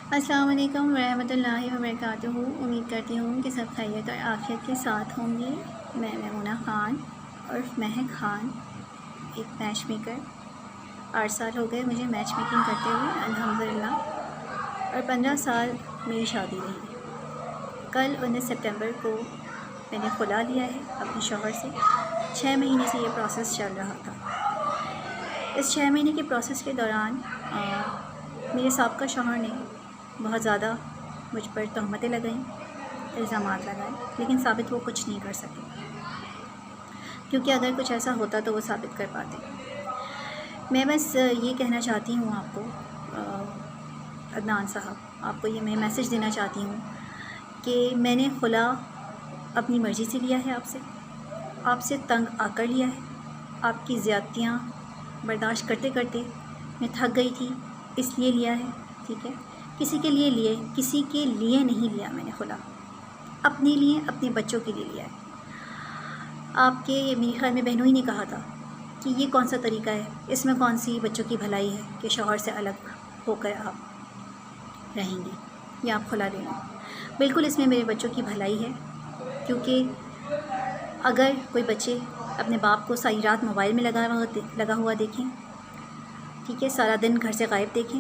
السلام علیکم ورحمۃ اللہ وبرکاتہ۔ امید کرتی ہوں کہ سب خیریت اور عافیت کے ساتھ ہوں گے۔ میں میمونہ خان اور مہک خان، ایک میچ میکر۔ 8 سال ہو گئے مجھے میچ میکنگ کرتے ہوئے الحمدللہ، اور 15 سال میری شادی رہی۔ کل 19 سپٹمبر کو میں نے خلا لیا ہے اپنے شوہر سے۔ 6 مہینے سے یہ پروسیس چل رہا تھا۔ اس 6 مہینے کے پروسیس کے دوران میرے سابقہ شوہر نے بہت زیادہ مجھ پر تہمتیں لگائیں، الزامات لگائے، لیکن ثابت وہ کچھ نہیں کر سکے، کیونکہ اگر کچھ ایسا ہوتا تو وہ ثابت کر پاتے۔ میں بس یہ کہنا چاہتی ہوں آپ کو، عدنان صاحب، آپ کو یہ میں میسیج دینا چاہتی ہوں کہ میں نے خلا اپنی مرضی سے لیا ہے، آپ سے تنگ آ کر لیا ہے۔ آپ کی زیادتیاں برداشت کرتے کرتے میں تھک گئی تھی، اس لیے لیا ہے، ٹھیک ہے؟ کسی کے لیے نہیں لیا میں نے خلا، اپنے لیے، اپنے بچوں کے لیے لیا ہے۔ آپ کے میرے خیال میں بہنوئی نے کہا تھا کہ یہ کون سا طریقہ ہے، اس میں کون سی بچوں کی بھلائی ہے کہ شوہر سے الگ ہو کر آپ رہیں گی یا آپ خلا لے لیں۔ بالکل اس میں میرے بچوں کی بھلائی ہے، کیونکہ اگر کوئی بچے اپنے باپ کو ساری رات موبائل میں لگا ہوا دیکھیں، ٹھیک ہے، سارا دن گھر سے غائب دیکھیں،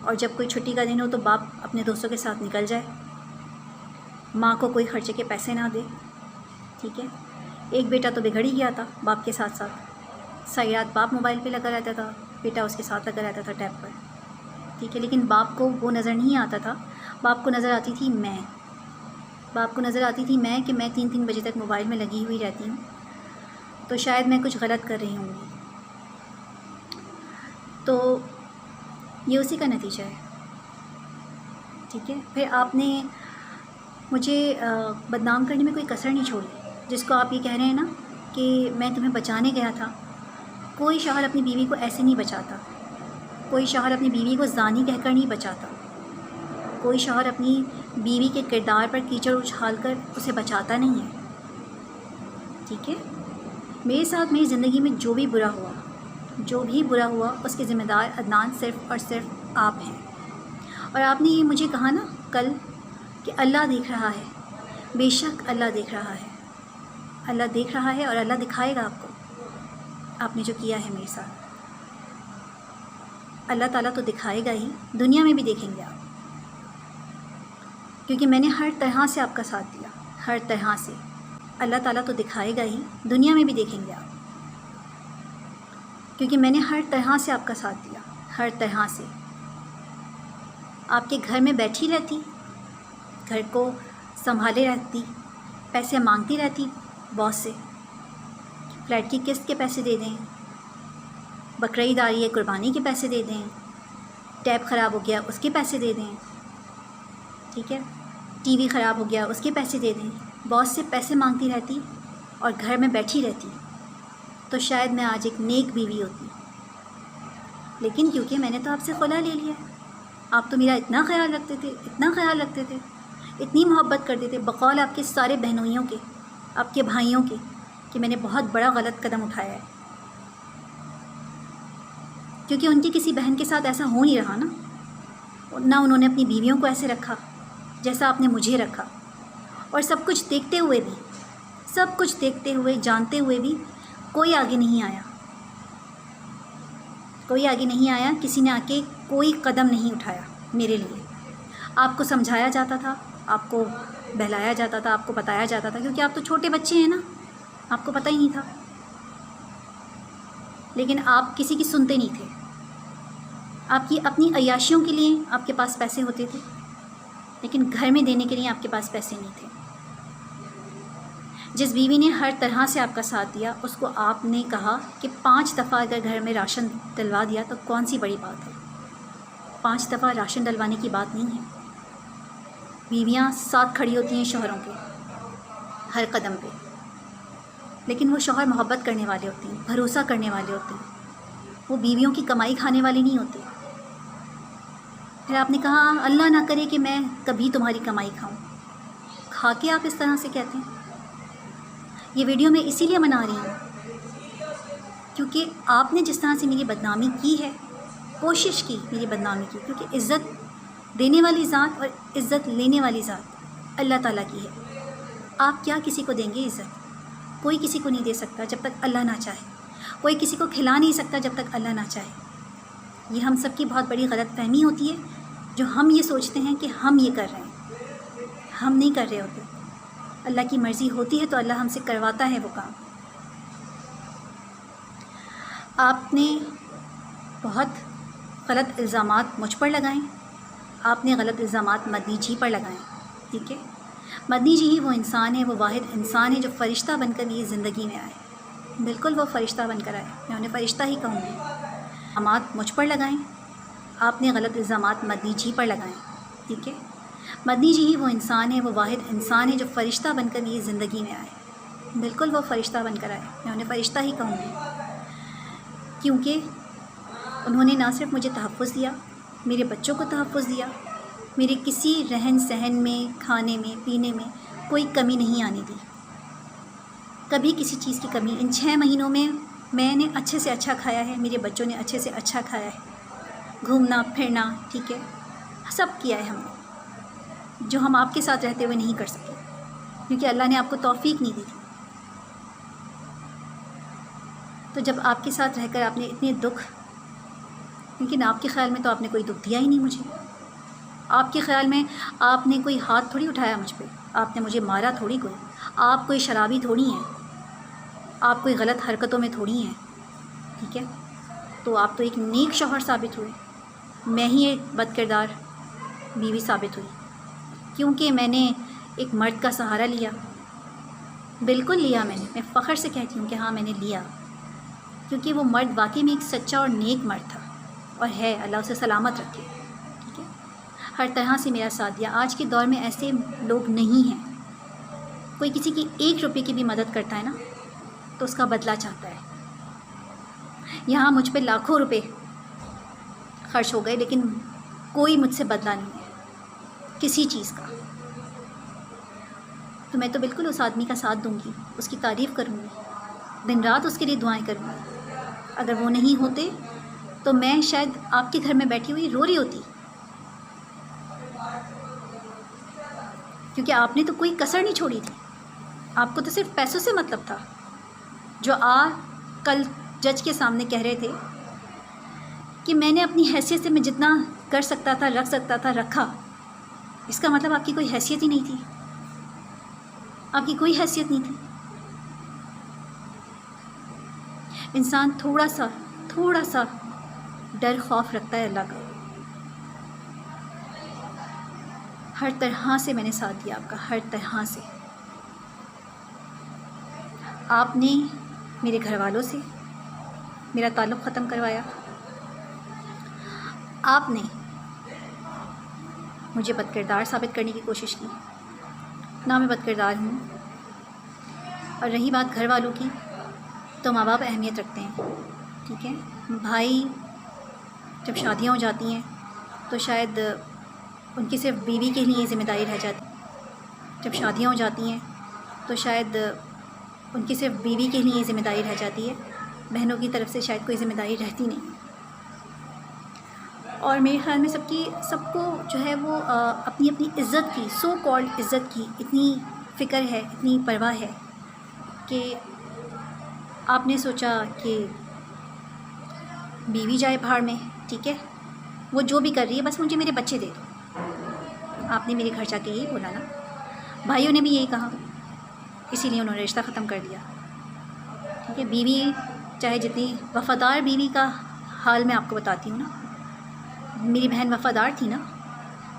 اور جب کوئی چھٹی کا دن ہو تو باپ اپنے دوستوں کے ساتھ نکل جائے، ماں کو کوئی خرچے کے پیسے نہ دے، ٹھیک ہے۔ ایک بیٹا تو بگڑ ہی گیا تھا باپ کے ساتھ ساتھ، ساری رات باپ موبائل پہ لگا رہتا تھا، بیٹا اس کے ساتھ لگا رہتا تھا ٹیب پر، ٹھیک ہے۔ لیکن باپ کو وہ نظر نہیں آتا تھا، باپ کو نظر آتی تھی میں کہ میں 3 بجے تک موبائل میں لگی ہوئی رہتی ہوں، تو شاید میں کچھ غلط کر رہی ہوں گی۔ تو یہ اسی کا نتیجہ ہے، ٹھیک ہے۔ پھر آپ نے مجھے بدنام کرنے میں کوئی کسر نہیں چھوڑی، جس کو آپ یہ کہہ رہے ہیں نا کہ میں تمہیں بچانے گیا تھا۔ کوئی شوہر اپنی بیوی کو ایسے نہیں بچاتا، کوئی شوہر اپنی بیوی کو زانی کہہ کر نہیں بچاتا، کوئی شوہر اپنی بیوی کے کردار پر کیچڑ اچھال کر اسے بچاتا نہیں ہے، ٹھیک ہے۔ میرے ساتھ میری زندگی میں جو بھی برا ہوا اس کے ذمہ دار عدنان صرف اور صرف آپ ہیں۔ اور آپ نے یہ مجھے کہا نا کل کہ اللہ دیکھ رہا ہے، بے شک اللہ دیکھ رہا ہے، اللہ دیکھ رہا ہے اور اللہ دکھائے گا آپ کو، آپ نے جو کیا ہے میرے ساتھ۔ اللہ تعالیٰ تو دکھائے گا ہی، دنیا میں بھی دیکھیں گے آپ، کیونکہ میں نے ہر طرح سے آپ کا ساتھ دیا، ہر طرح سے۔ اللہ تعالیٰ تو دکھائے گا ہی، دنیا میں بھی دیکھیں گے آپ، کیونکہ میں نے ہر طرح سے آپ کا ساتھ دیا، ہر طرح سے۔ آپ کے گھر میں بیٹھی رہتی، گھر کو سنبھالے رہتی، پیسے مانگتی رہتی باس سے، فلیٹ کی قسط کے پیسے دے دیں، بقرعید آ رہی ہے قربانی کے پیسے دے دیں، ٹیب خراب ہو گیا اس کے پیسے دے دیں، ٹھیک ہے، ٹی وی خراب ہو گیا اس کے پیسے دے دیں، باس سے پیسے مانگتی رہتی اور گھر میں بیٹھی رہتی، تو شاید میں آج ایک نیک بیوی ہوتی۔ لیکن کیونکہ میں نے تو آپ سے خلا لے لیا، آپ تو میرا اتنا خیال رکھتے تھے، اتنی محبت کرتے تھے، بقول آپ کے سارے بہنوئیوں کے، آپ کے بھائیوں کے، کہ میں نے بہت بڑا غلط قدم اٹھایا ہے، کیونکہ ان کی کسی بہن کے ساتھ ایسا ہو نہیں رہا نا، نہ انہوں نے اپنی بیویوں کو ایسے رکھا جیسا آپ نے مجھے رکھا، اور سب کچھ دیکھتے ہوئے جانتے ہوئے بھی کوئی آگے نہیں آیا، کسی نے آ کے کوئی قدم نہیں اٹھایا میرے لیے۔ آپ کو سمجھایا جاتا تھا، آپ کو بہلایا جاتا تھا، آپ کو بتایا جاتا تھا، کیونکہ آپ تو چھوٹے بچے ہیں نا، آپ کو پتہ ہی نہیں تھا، لیکن آپ کسی کی سنتے نہیں تھے۔ آپ کی اپنی عیاشیوں کے لیے آپ کے پاس پیسے ہوتے تھے، لیکن گھر میں دینے کے لیے آپ کے پاس پیسے نہیں تھے۔ جس بیوی نے ہر طرح سے آپ کا ساتھ دیا، اس کو آپ نے کہا کہ 5 دفعہ اگر گھر میں راشن ڈلوا دیا تو کون سی بڑی بات ہے، 5 دفعہ راشن ڈلوانے کی بات نہیں ہے۔ بیویاں ساتھ کھڑی ہوتی ہیں شوہروں کے ہر قدم پہ، لیکن وہ شوہر محبت کرنے والے ہوتے ہیں، بھروسہ کرنے والے ہوتے ہیں، وہ بیویوں کی کمائی کھانے والے نہیں ہوتے۔ پھر آپ نے کہا اللہ نہ کرے کہ میں کبھی تمہاری کمائی کھاؤں، کھا کے آپ اس طرح سے کہتے ہیں۔ یہ ویڈیو میں اسی لیے بنا رہی ہوں کیونکہ آپ نے جس طرح سے میری بدنامی کی ہے، کوشش کی میری بدنامی کی، کیونکہ عزت دینے والی ذات اور عزت لینے والی ذات اللہ تعالیٰ کی ہے۔ آپ کیا کسی کو دیں گے عزت؟ کوئی کسی کو نہیں دے سکتا جب تک اللہ نہ چاہے، کوئی کسی کو کھلا نہیں سکتا جب تک اللہ نہ چاہے۔ یہ ہم سب کی بہت بڑی غلط فہمی ہوتی ہے، جو ہم یہ سوچتے ہیں کہ ہم یہ کر رہے ہیں، ہم نہیں کر رہے ہوتے۔ اللہ کی مرضی ہوتی ہے تو اللہ ہم سے کرواتا ہے وہ کام۔ آپ نے بہت غلط الزامات مجھ پر لگائیں، آپ نے غلط الزامات مدنی جی پر لگائیں، ٹھیک ہے؟ مدنی جی ہی وہ انسان ہے، وہ واحد انسان ہے جو فرشتہ بن کر یہ زندگی میں آئے۔ بالکل وہ فرشتہ بن کر آئے، میں انہیں فرشتہ ہی کہوں گی۔ الزامات مجھ پر لگائیں، آپ نے غلط الزامات مدنی جی پر لگائیں، ٹھیک ہے؟ مدنی جی ہی وہ انسان ہے، وہ واحد انسان ہے جو فرشتہ بن کر یہ زندگی میں آئے۔ بالکل وہ فرشتہ بن کر آئے، میں انہیں فرشتہ ہی کہوں گی، کیونکہ انہوں نے نہ صرف مجھے تحفظ دیا، میرے بچوں کو تحفظ دیا، میرے کسی رہن سہن میں، کھانے میں، پینے میں کوئی کمی نہیں آنے دی، کبھی کسی چیز کی کمی۔ ان 6 مہینوں میں نے اچھے سے اچھا کھایا ہے، میرے بچوں نے اچھے سے اچھا کھایا ہے، گھومنا پھرنا، ٹھیک ہے، سب کیا ہے ہم نے، جو ہم آپ کے ساتھ رہتے ہوئے نہیں کر سکے، کیونکہ اللہ نے آپ کو توفیق نہیں دی تھی۔ تو جب آپ کے ساتھ رہ کر آپ نے اتنے دکھ، لیکن آپ کے خیال میں تو آپ نے کوئی دکھ دیا ہی نہیں مجھے، آپ کے خیال میں آپ نے کوئی ہاتھ تھوڑی اٹھایا مجھ پہ، آپ نے مجھے مارا تھوڑی کوئی، آپ کوئی شرابی تھوڑی ہیں، آپ کوئی غلط حرکتوں میں تھوڑی ہیں، ٹھیک ہے؟ تو آپ تو ایک نیک شوہر ثابت ہوئے، میں ہی ایک بد کردار بیوی ثابت ہوئی، کیونکہ میں نے ایک مرد کا سہارا لیا۔ بالکل لیا میں فخر سے کہتی ہوں کہ ہاں میں نے لیا، کیونکہ وہ مرد واقعی میں ایک سچا اور نیک مرد تھا، اور ہے، اللہ اسے سلامت رکھے، ٹھیک ہے؟ ہر طرح سے میرا ساتھ دیا۔ آج کے دور میں ایسے لوگ نہیں ہیں، کوئی کسی کی 1 روپے کی بھی مدد کرتا ہے نا تو اس کا بدلہ چاہتا ہے۔ یہاں مجھ پہ لاکھوں روپے خرچ ہو گئے، لیکن کوئی مجھ سے بدلہ نہیں ہے کسی چیز کا۔ تو میں تو بالکل اس آدمی کا ساتھ دوں گی، اس کی تعریف کروں گی، دن رات اس کے لیے دعائیں کروں گی۔ اگر وہ نہیں ہوتے تو میں شاید آپ کے گھر میں بیٹھی ہوئی رو رہی ہوتی، کیونکہ آپ نے تو کوئی کسر نہیں چھوڑی تھی، آپ کو تو صرف پیسوں سے مطلب تھا، جو کل جج کے سامنے کہہ رہے تھے کہ میں نے اپنی حیثیت سے میں جتنا کر سکتا تھا، رکھ سکتا تھا، رکھا۔ اس کا مطلب آپ کی کوئی حیثیت ہی نہیں تھی، آپ کی کوئی حیثیت نہیں تھی۔ انسان تھوڑا سا ڈر خوف رکھتا ہے اللہ کا۔ ہر طرح سے میں نے ساتھ دیا آپ کا، ہر طرح سے۔ آپ نے میرے گھر والوں سے میرا تعلق ختم کروایا، آپ نے مجھے بد کردار ثابت کرنے کی کوشش کی، نہ میں بد کردار ہوں۔ اور رہی بات گھر والوں کی، تو ماں باپ اہمیت رکھتے ہیں، ٹھیک ہے؟ بھائی جب شادیاں ہو جاتی ہیں تو شاید ان کی صرف بیوی کے لیے ذمہ داری رہ جاتی ہے، جب شادیاں ہو جاتی ہیں تو شاید ان کی صرف بیوی کے لیے ذمہ داری رہ جاتی ہے، بہنوں کی طرف سے شاید کوئی ذمہ داری رہتی نہیں۔ اور میرے خیال میں سب کو جو ہے وہ اپنی عزت کی، سو کالڈ عزت کی اتنی فکر ہے، اتنی پرواہ ہے کہ آپ نے سوچا کہ بیوی جائے بھاڑ میں، ٹھیک ہے، وہ جو بھی کر رہی ہے بس مجھے میرے بچے دے دو۔ آپ نے میرے گھر جا کے یہی بولا نا، بھائیوں نے بھی یہی کہا، اسی لیے انہوں نے رشتہ ختم کر دیا، ٹھیک ہے؟ بیوی چاہے جتنی وفادار، بیوی کا حال میں آپ کو بتاتی ہوں نا، میری بہن وفادار تھی نا،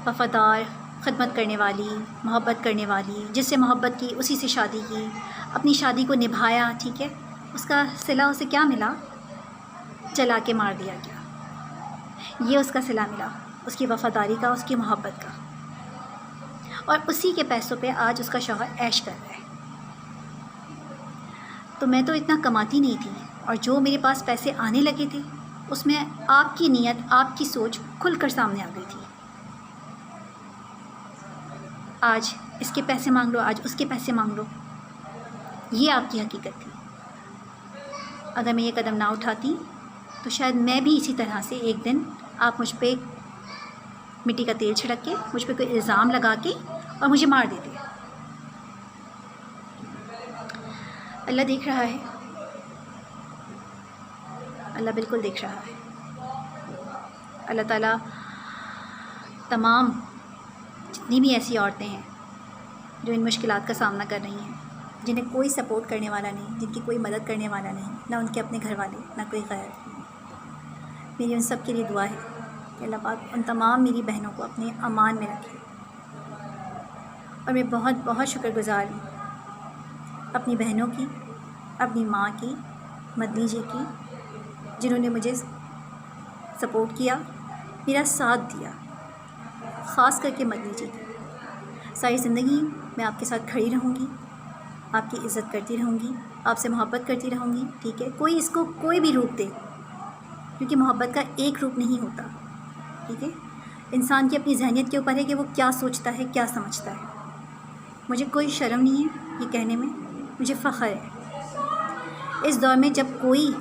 وفادار، خدمت کرنے والی، محبت کرنے والی، جس سے محبت کی اسی سے شادی کی، اپنی شادی کو نبھایا، ٹھیک ہے؟ اس کا صلہ اسے کیا ملا؟ جلا کے مار دیا گیا۔ یہ اس کا صلہ ملا، اس کی وفاداری کا، اس کی محبت کا، اور اسی کے پیسوں پہ آج اس کا شوہر عیش کر رہا ہے۔ تو میں تو اتنا کماتی نہیں تھی، اور جو میرے پاس پیسے آنے لگے تھے اس میں آپ کی نیت، آپ کی سوچ کھل کر سامنے آ گئی تھی۔ آج اس کے پیسے مانگ لو، آج اس کے پیسے مانگ لو، یہ آپ کی حقیقت تھی۔ اگر میں یہ قدم نہ اٹھاتی تو شاید میں بھی اسی طرح سے ایک دن آپ مجھ پہ مٹی کا تیل چھڑک کے مجھ پہ کوئی الزام لگا کے اور مجھے مار دیتے. اللہ دیکھ رہا ہے، اللہ بالکل دیکھ رہا ہے. اللہ تعالیٰ تمام جتنی بھی ایسی عورتیں ہیں جو ان مشکلات کا سامنا کر رہی ہیں، جنہیں کوئی سپورٹ کرنے والا نہیں، جن کی کوئی مدد کرنے والا نہیں، نہ ان کے اپنے گھر والے نہ کوئی غیر، میری ان سب کے لیے دعا ہے کہ اللہ پاک ان تمام میری بہنوں کو اپنے امان میں رکھے. اور میں بہت بہت شکر گزار ہوں اپنی بہنوں کی، اپنی ماں کی، مدنی جی کی، جنہوں نے مجھے سپورٹ کیا، میرا ساتھ دیا، خاص کر کے مدنی جی کی. ساری زندگی میں آپ کے ساتھ کھڑی رہوں گی، آپ کی عزت کرتی رہوں گی، آپ سے محبت کرتی رہوں گی. ٹھیک ہے، کوئی اس کو کوئی بھی روپ دے، کیونکہ محبت کا ایک روپ نہیں ہوتا. ٹھیک ہے، انسان کی اپنی ذہنیت کے اوپر ہے کہ وہ کیا سوچتا ہے، کیا سمجھتا ہے. مجھے کوئی شرم نہیں ہے یہ کہنے میں، مجھے فخر ہے. اس دور میں جب کوئی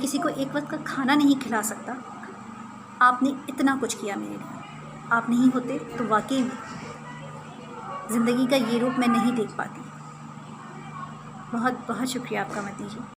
کسی کو ایک وقت کا کھانا نہیں کھلا سکتا، آپ نے اتنا کچھ کیا میرے لیے. آپ نہیں ہوتے تو واقعی میں زندگی کا یہ روپ میں نہیں دیکھ پاتی. بہت بہت شکریہ آپ کا مدنی جی.